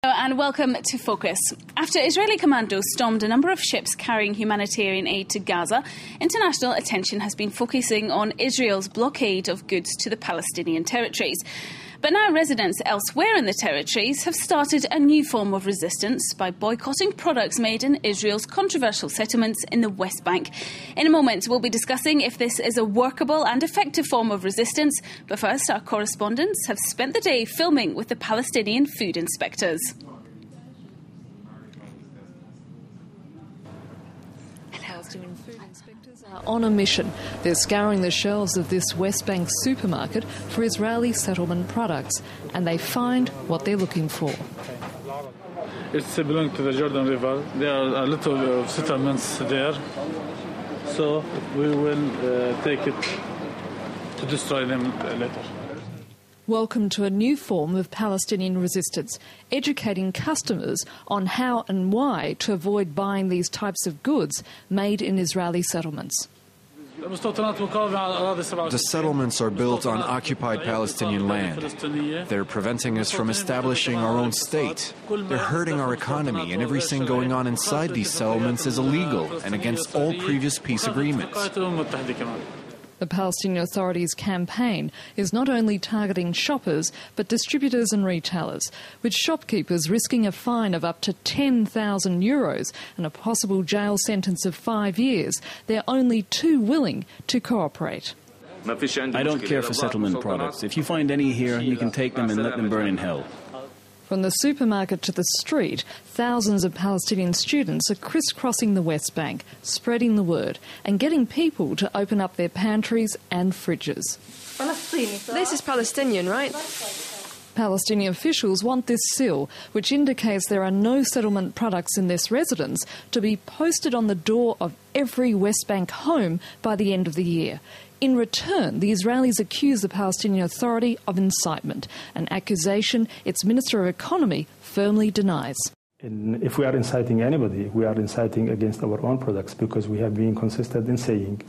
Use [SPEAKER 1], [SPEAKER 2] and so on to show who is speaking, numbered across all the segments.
[SPEAKER 1] And welcome to Focus. After Israeli commandos stormed a number of ships carrying humanitarian aid to Gaza, international attention has been focusing on Israel's blockade of goods to the Palestinian territories. But now residents elsewhere in the territories have started a new form of resistance by boycotting products made in Israel's controversial settlements in the West Bank. In a moment, we'll be discussing if this is a workable and effective form of resistance. But first, our correspondents have spent the day filming with the Palestinian food inspectors.
[SPEAKER 2] Palestinian food inspectors are on a mission. They're scouring the shelves of this West Bank supermarket for Israeli settlement products, and they find what they're looking for.
[SPEAKER 3] It's belonging to the Jordan River. There are a lot of settlements there, so we will take it to destroy them later.
[SPEAKER 2] Welcome to a new form of Palestinian resistance, educating customers on how and why to avoid buying these types of goods made in Israeli settlements.
[SPEAKER 4] The settlements are built on occupied Palestinian land. They're preventing us from establishing our own state. They're hurting our economy, and everything going on inside these settlements is illegal and against all previous peace agreements.
[SPEAKER 2] The Palestinian Authority's campaign is not only targeting shoppers but distributors and retailers, with shopkeepers risking a fine of up to €10,000 and a possible jail sentence of 5 years. They're only too willing to cooperate.
[SPEAKER 5] I don't care for settlement products. If you find any here, you can take them and let them burn in hell.
[SPEAKER 2] From the supermarket to the street, thousands of Palestinian students are crisscrossing the West Bank, spreading the word and getting people to open up their pantries and fridges.
[SPEAKER 6] This is Palestinian, right?
[SPEAKER 2] Palestinian officials want this seal, which indicates there are no settlement products in this residence, to be posted on the door of every West Bank home by the end of the year. In return, the Israelis accuse the Palestinian Authority of incitement, an accusation its Minister of Economy firmly denies.
[SPEAKER 7] If we are inciting anybody, we are inciting against our own products, because we have been consistent in saying,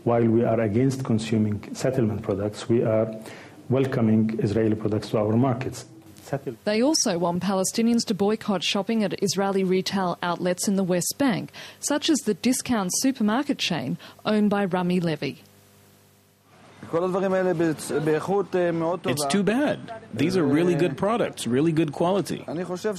[SPEAKER 7] while we are against consuming settlement products, we are welcoming Israeli products to our markets.
[SPEAKER 2] They also want Palestinians to boycott shopping at Israeli retail outlets in the West Bank, such as the discount supermarket chain owned by Rami Levy.
[SPEAKER 5] It's too bad. These are really good products, really good quality.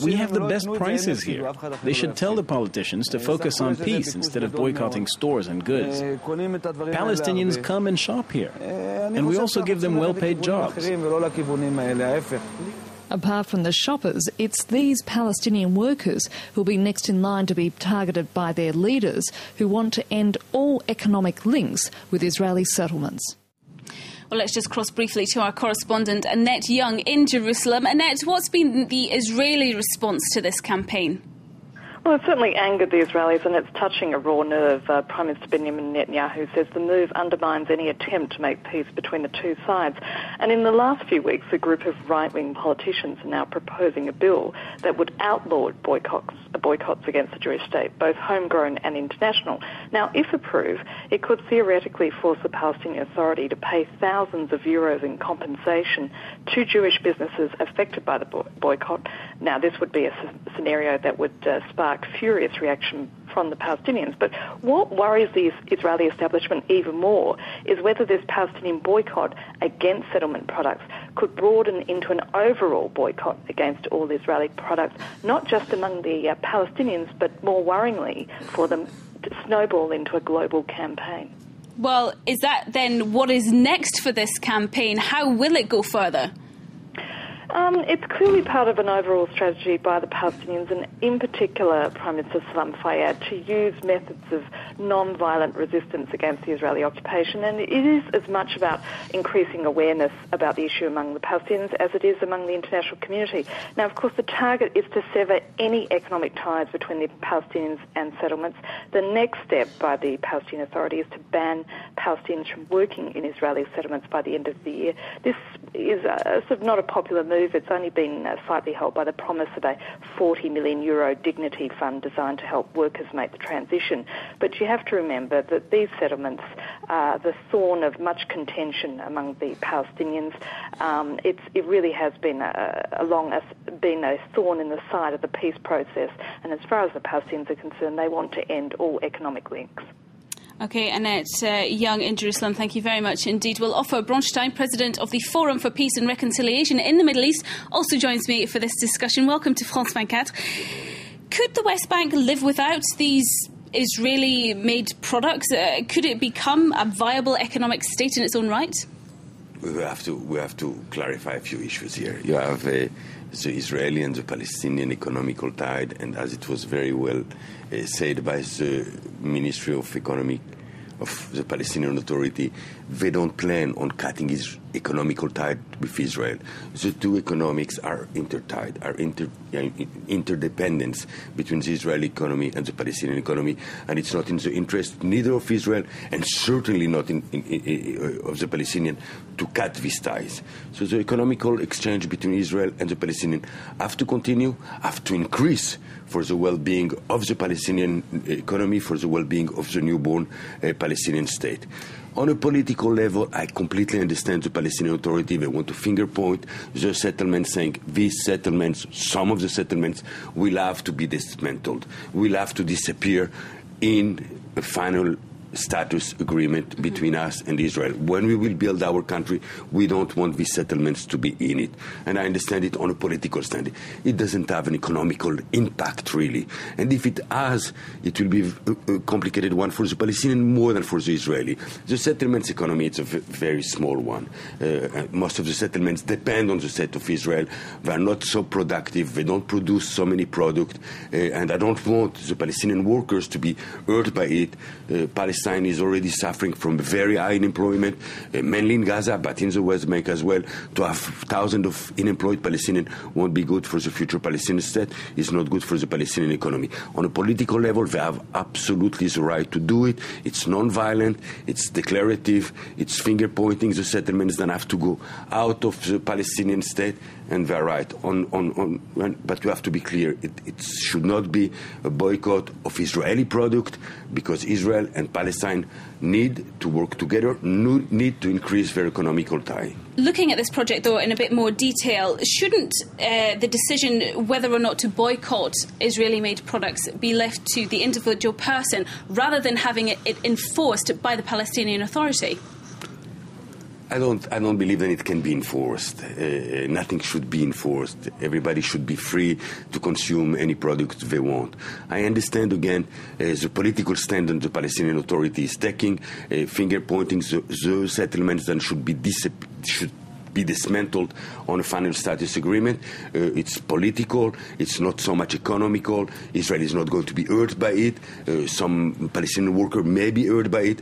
[SPEAKER 5] We have the best prices here. They should tell the politicians to focus on peace instead of boycotting stores and goods. Palestinians come and shop here, and we also give them well-paid jobs.
[SPEAKER 2] Apart from the shoppers, it's these Palestinian workers who'll be next in line to be targeted by their leaders, who want to end all economic links with Israeli settlements.
[SPEAKER 1] Well, let's just cross briefly to our correspondent Annette Young in Jerusalem. Annette, what's been the Israeli response to this campaign?
[SPEAKER 8] Well, it certainly angered the Israelis, and it's touching a raw nerve. Prime Minister Benjamin Netanyahu says the move undermines any attempt to make peace between the two sides. And in the last few weeks, a group of right-wing politicians are now proposing a bill that would outlaw boycotts against the Jewish state, both homegrown and international. Now, if approved, it could theoretically force the Palestinian Authority to pay thousands of euros in compensation to Jewish businesses affected by the boycott. Now, this would be a scenario that would spark furious reaction from the Palestinians. But what worries the Israeli establishment even more is whether this Palestinian boycott against settlement products could broaden into an overall boycott against all Israeli products, not just among the Palestinians, but more worryingly for them to snowball into a global campaign.
[SPEAKER 1] Well, is that then what is next for this campaign? How will it go further?
[SPEAKER 8] It's clearly part of an overall strategy by the Palestinians, and in particular Prime Minister Salam Fayyad, to use methods of non-violent resistance against the Israeli occupation. And it is as much about increasing awareness about the issue among the Palestinians as it is among the international community. Now, of course, the target is to sever any economic ties between the Palestinians and settlements. The next step by the Palestinian Authority is to ban Palestinians from working in Israeli settlements by the end of the year. This is sort of not a popular move. It's only been slightly helped by the promise of a €40 million dignity fund designed to help workers make the transition. But you have to remember that these settlements are the thorn of much contention among the Palestinians. It really has been a thorn in the side of the peace process, and as far as the Palestinians are concerned, they want to end all economic links.
[SPEAKER 1] Okay, Annette Young in Jerusalem, thank you very much indeed. Well, Ofer Bronchtein, President of the Forum for Peace and Reconciliation in the Middle East, also joins me for this discussion. Welcome to France 24. Could the West Bank live without these Israeli-made products? Could it become a viable economic state in its own right?
[SPEAKER 9] We have to clarify a few issues here. You have the Israeli and the Palestinian economical tide, and as it was very well said by the Ministry of Economy of the Palestinian Authority, they don't plan on cutting his economical tie with Israel. The two economics are intertied, are interdependence between the Israeli economy and the Palestinian economy, and it's not in the interest neither of Israel and certainly not of the Palestinian to cut these ties. So the economical exchange between Israel and the Palestinian have to continue, have to increase for the well-being of the Palestinian economy, for the well-being of the newborn Palestinian state. On a political level, I completely understand the Palestinian Authority. They want to finger point the settlements, saying these settlements, some of the settlements, will have to be dismantled, will have to disappear in a final status agreement between us and Israel. When we will build our country, we don't want these settlements to be in it. And I understand it on a political standing. It doesn't have an economical impact, really. And if it has, it will be a complicated one for the Palestinian more than for the Israeli. The settlements economy, it's a very small one. Most of the settlements depend on the state of Israel. They are not so productive. They don't produce so many products. And I don't want the Palestinian workers to be hurt by it. Palestine is already suffering from very high unemployment, mainly in Gaza, but in the West Bank as well. To have thousands of unemployed Palestinians won't be good for the future Palestinian state. It's not good for the Palestinian economy. On a political level, they have absolutely the right to do it. It's non-violent, it's declarative, it's finger-pointing the settlements that have to go out of the Palestinian state, and they're right. But you have to be clear, it should not be a boycott of Israeli product, because Israel and Palestine need to work together, need to increase their economical tie.
[SPEAKER 1] Looking at this project, though, in a bit more detail, shouldn't the decision whether or not to boycott Israeli-made products be left to the individual person rather than having it enforced by the Palestinian Authority?
[SPEAKER 9] I don't believe that it can be enforced. Nothing should be enforced. Everybody should be free to consume any product they want. I understand, again, the political stand that the Palestinian Authority is taking, finger-pointing the settlements that should be dismantled on a final status agreement. It's political. It's not so much economical. Israel is not going to be hurt by it. Some Palestinian worker may be hurt by it.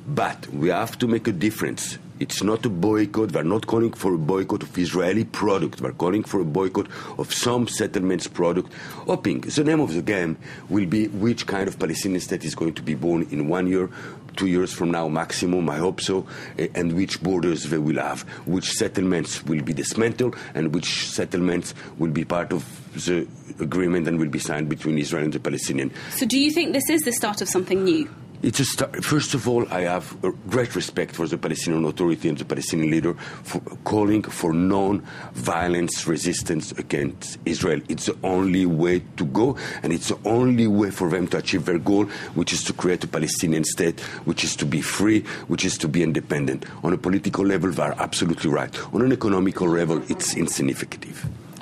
[SPEAKER 9] But we have to make a difference. It's not a boycott. We're not calling for a boycott of Israeli product. We're calling for a boycott of some settlements product. Hoping the name of the game will be which kind of Palestinian state is going to be born in 1 year, 2 years from now maximum, I hope so, and which borders they will have, which settlements will be dismantled, and which settlements will be part of the agreement and will be signed between Israel and the Palestinian.
[SPEAKER 1] So do you think this is the start of something new?
[SPEAKER 9] It's a start. First of all, I have a great respect for the Palestinian Authority and the Palestinian leader for calling for non-violence resistance against Israel. It's the only way to go, and it's the only way for them to achieve their goal, which is to create a Palestinian state, which is to be free, which is to be independent. On a political level, they are absolutely right. On an economical level, it's insignificant.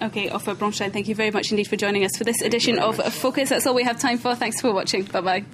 [SPEAKER 1] Okay, Ofer Bronchtein, thank you very much indeed for joining us for this edition of Focus. That's all we have time for. Thanks for watching. Bye-bye.